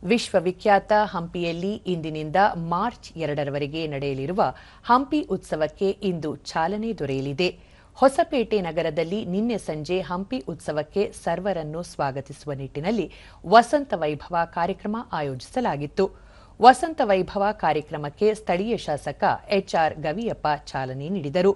ವಿಶ್ವವಿಖ್ಯಾತ ಹಂಪಿಯಲ್ಲಿ ಇಂದಿನಿಂದ ಮಾರ್ಚ್ 2ರವರೆಗೆ ನಡೆಯಲಿರುವ ಹಂಪಿ ಉತ್ಸವಕ್ಕೆ ಇಂದು ಚಾಲನೆ ದೊರೆಯಲಿದೆ. ಹೊಸಪೇಟೆ ನಗರದಲ್ಲಿ ನಿನ್ನೆ ಸಂಜೆ ಹಂಪಿ ಉತ್ಸವಕ್ಕೆ ಸರ್ವರನ್ನು ಸ್ವಾಗತಿಸುವ ನಿಟ್ಟಿನಲ್ಲಿ ವಸಂತ ವೈಭವ ಕಾರ್ಯಕ್ರಮ ಆಯೋಜಿಸಲಾಗಿತ್ತು. ವಸಂತ ವೈಭವ ಕಾರ್ಯಕ್ರಮಕ್ಕೆ ಸ್ಥಳೀಯ ಶಾಸಕ ಎಚ್ಆರ್ ಗವಿಯಪ್ಪ ಚಾಲನೆ ನೀಡಿದರು.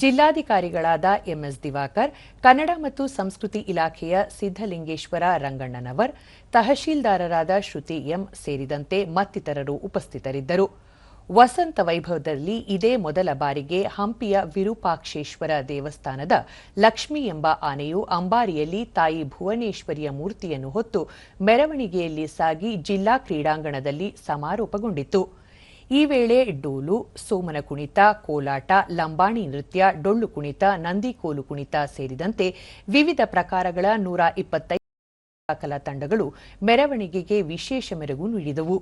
ಜಿಲ್ಲಾಧಿಕಾರಿಗಳಾದ ಎಂಎಸ್ ದಿವಾಕರ್, ಕನ್ನಡ ಮತ್ತು ಸಂಸ್ಕೃತಿ ಇಲಾಖೆಯ ಸಿದ್ದಲಿಂಗೇಶ್ವರ ರಂಗಣ್ಣನವರ್, ತಹಶೀಲ್ದಾರರಾದ ಶ್ರುತಿ ಎಂ ಸೇರಿದಂತೆ ಮತ್ತಿತರರು ಉಪಸ್ಥಿತರಿದ್ದರು. ವಸಂತ ವೈಭವದಲ್ಲಿ ಇದೇ ಮೊದಲ ಬಾರಿಗೆ ಹಂಪಿಯ ವಿರೂಪಾಕ್ಷೇಶ್ವರ ದೇವಸ್ಥಾನದ ಲಕ್ಷ್ಮಿ ಎಂಬ ಆನೆಯು ಅಂಬಾರಿಯಲ್ಲಿ ತಾಯಿ ಭುವನೇಶ್ವರಿಯ ಮೂರ್ತಿಯನ್ನು ಹೊತ್ತು ಮೆರವಣಿಗೆಯಲ್ಲಿ ಸಾಗಿ ಜಿಲ್ಲಾ ಕ್ರೀಡಾಂಗಣದಲ್ಲಿ ಸಮಾರೋಪಗೊಂಡಿತು. ಈ ವೇಳೆ ಡೋಲು, ಸೋಮನ ಕುಣಿತ, ಕೋಲಾಟ, ಲಂಬಾಣಿ ನೃತ್ಯ, ಡೊಳ್ಳು ಕುಣಿತ, ನಂದಿಕೋಲು ಕುಣಿತ ಸೇರಿದಂತೆ ವಿವಿಧ ಪ್ರಕಾರಗಳ 125 ಕಲಾ ತಂಡಗಳು ಮೆರವಣಿಗೆಗೆ ವಿಶೇಷ ಮೆರುಗು ನೀಡಿದವು.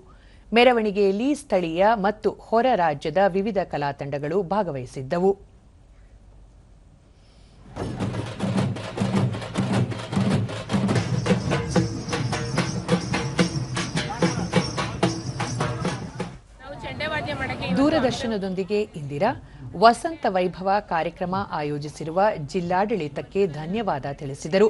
ಮೆರವಣಿಗೆಯಲ್ಲಿ ಸ್ಥಳೀಯ ಮತ್ತು ಹೊರ ರಾಜ್ಯದ ವಿವಿಧ ಕಲಾ ತಂಡಗಳು ಭಾಗವಹಿಸಿದ್ದವು. ದೂರದರ್ಶನದೊಂದಿಗೆ ಇಂದಿರಾ ವಸಂತ ವೈಭವ ಕಾರ್ಯಕ್ರಮ ಆಯೋಜಿಸಿರುವ ಜಿಲ್ಲಾಡಳಿತಕ್ಕೆ ಧನ್ಯವಾದ ತಿಳಿಸಿದರು.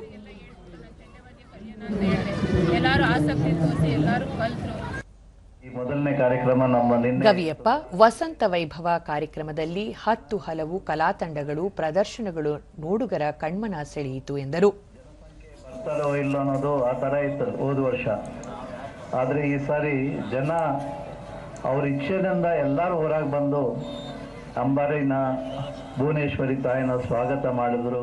ಗವಿಯಪ್ಪ ವಸಂತ ವೈಭವ ಕಾರ್ಯಕ್ರಮದಲ್ಲಿ 10 ಹಲವು ಕಲಾ ತಂಡಗಳು ಪ್ರದರ್ಶನಗಳು ನೋಡುಗರ ಕಣ್ಮನ ಸೆಳೆಯಿತು ಎಂದರು. ಇಲ್ಲ ಅನ್ನೋದು ಆ ತರ ಇತ್ತು ಹೋದ ವರ್ಷ, ಆದ್ರೆ ಈ ಸಾರಿ ಜನ ಅವ್ರ ಇಚ್ಛೆಯಿಂದ ಎಲ್ಲರೂ ಹೊರಗೆ ಬಂದು ಅಂಬಾರಿನ ಭುವನೇಶ್ವರಿ ತಾಯಿನ ಸ್ವಾಗತ ಮಾಡಿದ್ರು.